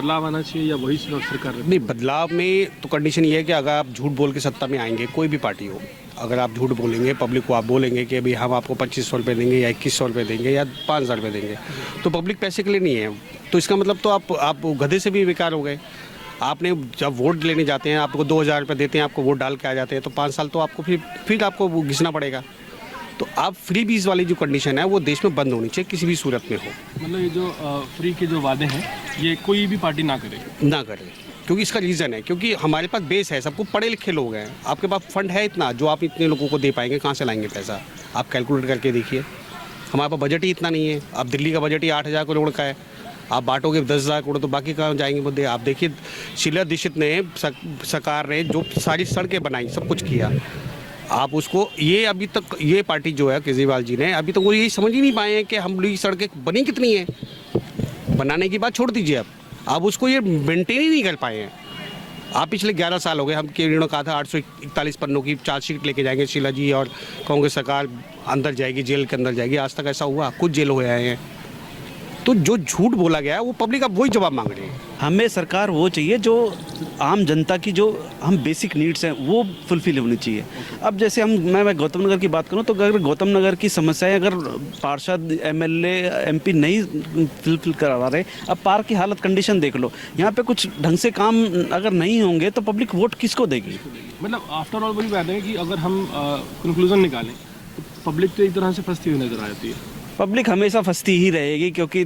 बदलाव आना चाहिए या वही सरकार? नहीं, बदलाव में तो कंडीशन ये है कि अगर आप झूठ बोल के सत्ता में आएंगे, कोई भी पार्टी हो, अगर आप झूठ बोलेंगे, पब्लिक को आप बोलेंगे कि अभी हम आपको 2500 रुपये देंगे या 2100 रुपये देंगे या 5000 रुपये देंगे, तो पब्लिक पैसे के लिए नहीं है। तो इसका मतलब तो आप गधे से भी बेकार हो गए। आपने जब वोट लेने जाते हैं, आपको 2000 रुपये देते हैं, आपको वोट डाल के आ जाते हैं, तो 5 साल तो आपको फिर आपको घिसना पड़ेगा। तो आप फ्री बीज वाली जो कंडीशन है वो देश में बंद होनी चाहिए, किसी भी सूरत में हो। मतलब ये जो फ्री के जो वादे हैं ये कोई भी पार्टी ना करे? ना करे, क्योंकि इसका रीज़न है, क्योंकि हमारे पास बेस है, सबको पढ़े लिखे लोग हैं। आपके पास फंड है इतना जो आप इतने लोगों को दे पाएंगे, कहाँ से लाएंगे पैसा? आप कैलकुलेट करके देखिए। हमारे पास बजट ही इतना नहीं है। अब दिल्ली का बजट ही 8000 करोड़ का है, आप बांटोगे 10,000 करोड़, तो बाकी कहाँ जाएंगे मुद्दे? आप देखिए, शीला दीक्षित ने सरकार ने जो सारी सड़कें बनाई, सब कुछ किया, आप उसको ये अभी तक ये पार्टी जो है केजरीवाल जी ने अभी तक वो यही समझ ही नहीं पाए हैं कि हम लोग सड़कें बनी कितनी है। बनाने की बात छोड़ दीजिए, आप उसको ये मेंटेन ही नहीं कर पाए हैं। आप पिछले 11 साल हो गए, हम केजरीवाल ने कहा था 841 पन्नों की चार्जशीट लेके जाएंगे शीला जी और कांग्रेस सरकार अंदर जाएगी, जेल के अंदर जाएगी। आज तक ऐसा हुआ? कुछ जेल हो आए हैं। तो जो झूठ बोला गया है वो पब्लिक अब वही जवाब मांग रही है। हमें सरकार वो चाहिए जो आम जनता की जो हम बेसिक नीड्स हैं वो फुलफिल होनी चाहिए। अब जैसे मैं गौतम नगर की बात करूं तो अगर गौतम नगर की समस्याएं अगर पार्षद एमएलए एमपी नहीं फुलफिल करवा रहे, अब पार्क की हालत कंडीशन देख लो, यहाँ पे कुछ ढंग से काम अगर नहीं होंगे तो पब्लिक वोट किसको देगी? मतलब आफ्टर ऑल वही बात है कि अगर हम कंक्लूजन निकालें तो पब्लिक तो एक तरह से फंसती हुई नजर आती है। पब्लिक हमेशा फंसती ही रहेगी, क्योंकि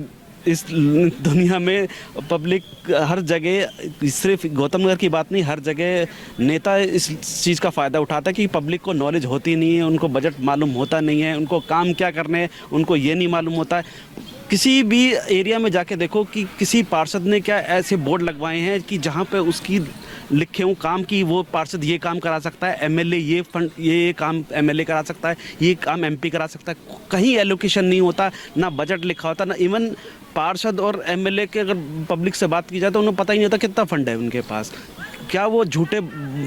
इस दुनिया में पब्लिक हर जगह, सिर्फ गौतम नगर की बात नहीं, हर जगह नेता इस चीज़ का फ़ायदा उठाता है कि पब्लिक को नॉलेज होती नहीं है, उनको बजट मालूम होता नहीं है, उनको काम क्या करने हैं उनको ये नहीं मालूम होता है। किसी भी एरिया में जाके देखो कि किसी पार्षद ने क्या ऐसे बोर्ड लगवाए हैं कि जहाँ पे उसकी लिखे हूँ काम की वो पार्षद ये काम करा सकता है, एमएलए ये फंड ये काम एमएलए करा सकता है, ये काम एमपी करा सकता है। कहीं एलोकेशन नहीं होता, ना बजट लिखा होता, ना इवन पार्षद और एमएलए के अगर पब्लिक से बात की जाए तो उन्हें पता ही नहीं होता कितना फंड है उनके पास। क्या वो झूठे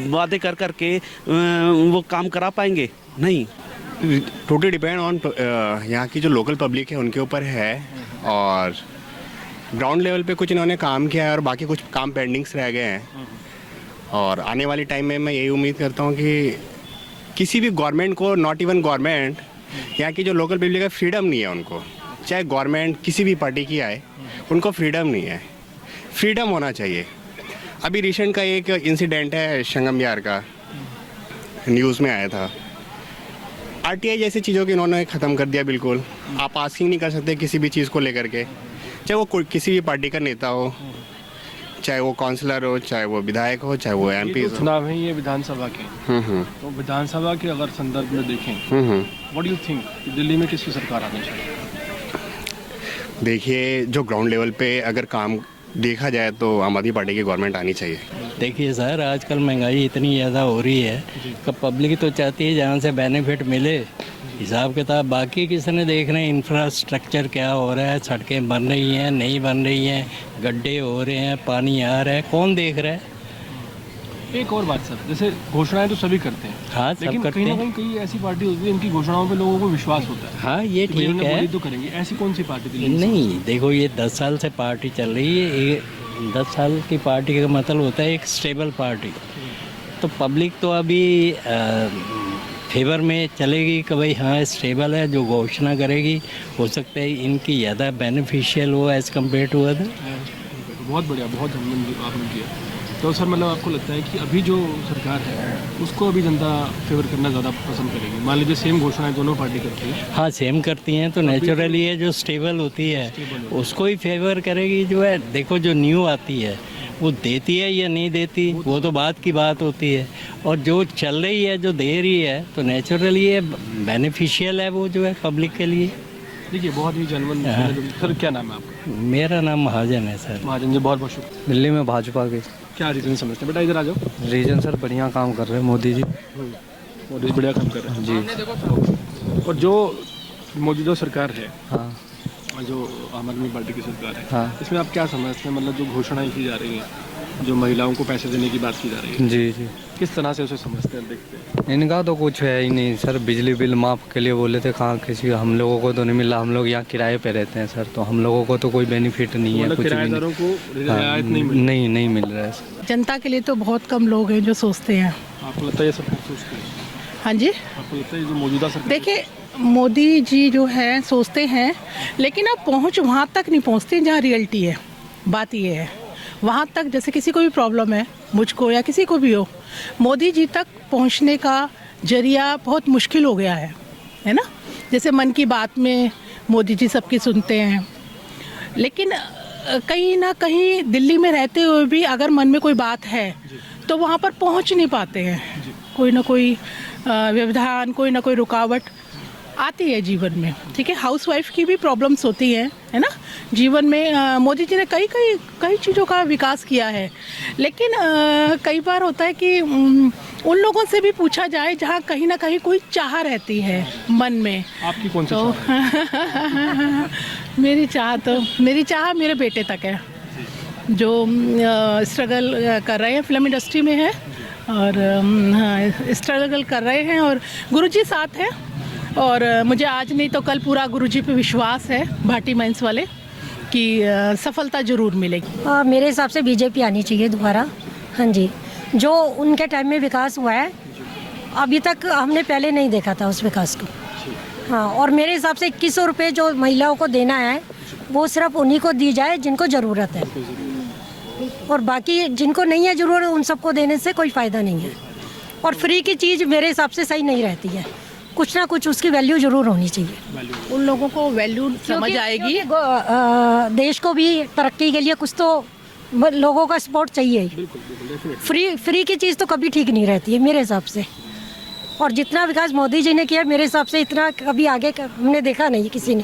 वादे कर करके वो काम करा पाएंगे? नहीं। टोटली डिपेंड ऑन यहाँ की जो लोकल पब्लिक है उनके ऊपर है, और ग्राउंड लेवल पे कुछ इन्होंने काम किया है और बाकी कुछ काम पेंडिंग्स रह गए हैं। और आने वाली टाइम में मैं यही उम्मीद करता हूँ कि किसी भी गवर्नमेंट को, नॉट इवन गवर्नमेंट, यहाँ की जो लोकल पब्लिक है फ्रीडम नहीं है उनको। चाहे गवर्नमेंट किसी भी पार्टी की आए, उनको फ्रीडम नहीं है। फ्रीडम होना चाहिए। अभी रिसेंट का एक इंसिडेंट है संगम यार का, न्यूज़ में आया था। आरटीआई जैसी चीज़ों की इन्होंने ख़त्म कर दिया बिल्कुल। आप आस्किंग नहीं कर सकते किसी भी चीज़ को लेकर के, चाहे वो किसी भी पार्टी का नेता हो, चाहे वो काउंसलर हो, चाहे वो विधायक हो, चाहे वो एमपी हो। चुनाव है ये विधानसभा के, तो विधानसभा के अगर संदर्भ में देखें, what do you think Delhi में किसकी सरकार आनी चाहिए? देखिए, जो ग्राउंड लेवल पे अगर काम देखा जाए तो आम आदमी पार्टी की गवर्नमेंट आनी चाहिए। देखिए सर, आजकल महंगाई इतनी ज़्यादा हो रही है कि पब्लिक तो चाहती है जहाँ से बेनिफिट मिले, हिसाब किताब बाकी किसने देख रहे हैं। इंफ्रास्ट्रक्चर क्या हो रहा है, सड़कें बन रही हैं नहीं बन रही हैं, गड्ढे हो रहे हैं, पानी आ रहा है, कौन देख रहा है? एक और बात सर, जैसे घोषणाएं तो सभी करते हैं, हाँ सब लेकिन करते कहीं ना हैं। कहीं कई ऐसी पार्टी होती है जिनकी घोषणाओं पे लोगों को विश्वास होता है। हाँ ये कि भैया ठीक उन्होंने है। बोली तो करेंगे। ऐसी कौन सी पार्टी दिल्ली में? नहीं देखो, ये 10 साल से पार्टी चल रही है। ये 10 साल की पार्टी का मतलब होता है एक स्टेबल पार्टी। तो पब्लिक तो अभी फेवर में चलेगी कि भाई हाँ स्टेबल है, जो घोषणा करेगी हो सकता है इनकी ज़्यादा बेनिफिशियल हो एज़ कम्पेयर टू अदर। बहुत बढ़िया, बहुत आपने किया। तो सर मतलब आपको लगता है कि अभी जो सरकार है उसको अभी जनता फेवर करना ज़्यादा पसंद करेगी? मान लीजिए सेम घोषणाएं दोनों पार्टी करती है। हाँ सेम करती हैं तो नेचुरली है जो स्टेबल होती है उसको ही फेवर करेगी। जो है देखो, जो न्यू आती है वो देती है या नहीं देती वो तो बात की बात होती है, और जो चल रही है जो दे रही है तो नेचुरली ये बेनिफिशियल है वो जो है पब्लिक के लिए। देखिए बहुत ही जनवन। सर क्या नाम है आपका? मेरा नाम महाजन है सर। महाजन जी, बहुत बहुत शुक्रिया। दिल्ली में भाजपा के क्या रीजन समझते हैं? बेटा इधर आ जाओ। रीजन सर बढ़िया काम कर रहे हैं मोदी जी। मोदी बढ़िया काम कर रहे हैं जी। और जो मौजूदा सरकार है, हाँ जो आम आदमी पार्टी की सरकार है, हाँ। इसमें आप क्या समझते हैं? मतलब जो घोषणाएं की जा रही हैं जो महिलाओं को पैसे देने की बात की जा रही है, जी जी। किस तरह से उसे समझते हैं, देखते हैं? इनका तो कुछ है ही नहीं सर। बिजली बिल माफ़ के लिए बोले थे, कहाँ किसी हम लोगों को तो नहीं मिला। हम लोग यहाँ किराए पे रहते हैं सर, तो हम लोगों को तो कोई बेनिफिट नहीं है, मतलब कुछ भी किराएदारों नहीं। को रियायत नहीं मिल नहीं नहीं मिल रहा है सर। जनता के लिए तो बहुत कम लोग हैं जो सोचते हैं। आपको लगता है ये सब कुछ सोचते हैं? हाँ जी, आपको लगता है ये जो मौजूदा सरकार, देखिए मोदी जी जो है सोचते हैं, लेकिन अब पहुंच वहाँ तक नहीं पहुँचते जहाँ रियलिटी है। बात ये है, वहाँ तक जैसे किसी को भी प्रॉब्लम है, मुझको या किसी को भी हो, मोदी जी तक पहुँचने का जरिया बहुत मुश्किल हो गया है ना। जैसे मन की बात में मोदी जी सबकी सुनते हैं, लेकिन कहीं ना कहीं दिल्ली में रहते हुए भी अगर मन में कोई बात है तो वहाँ पर पहुँच नहीं पाते हैं। कोई ना कोई व्यवधान, कोई ना कोई रुकावट आती है जीवन में। ठीक है, हाउसवाइफ की भी प्रॉब्लम्स होती हैं, है ना जीवन में। मोदी जी ने कई चीज़ों का विकास किया है, लेकिन कई बार होता है कि उन लोगों से भी पूछा जाए जहाँ कहीं ना कहीं कोई चाह रहती है मन में। आपकी कौन सी तो मेरी चाह मेरे बेटे तक है, जो स्ट्रगल कर रहे हैं, फिल्म इंडस्ट्री में है और स्ट्रगल कर रहे हैं, और गुरुजी साथ है। और मुझे आज नहीं तो कल पूरा गुरुजी पे विश्वास है, भाटी माइंस वाले, कि सफलता ज़रूर मिलेगी। मेरे हिसाब से बीजेपी आनी चाहिए दोबारा। हाँ जी, जो उनके टाइम में विकास हुआ है अभी तक हमने पहले नहीं देखा था उस विकास को। हाँ, और मेरे हिसाब से 2100 रुपये जो महिलाओं को देना है वो सिर्फ उन्हीं को दी जाए जिनको ज़रूरत है, और बाकी जिनको नहीं है ज़रूरत उन सबको देने से कोई फ़ायदा नहीं है। और फ्री की चीज़ मेरे हिसाब से सही नहीं रहती है, कुछ ना कुछ उसकी वैल्यू ज़रूर होनी चाहिए। उन लोगों को वैल्यू समझ आएगी। क्योंकि देश को भी तरक्की के लिए कुछ तो लोगों का सपोर्ट चाहिए ही। फ्री की चीज़ तो कभी ठीक नहीं रहती है मेरे हिसाब से। और जितना विकास मोदी जी ने किया मेरे हिसाब से इतना कभी आगे हमने देखा नहीं किसी ने।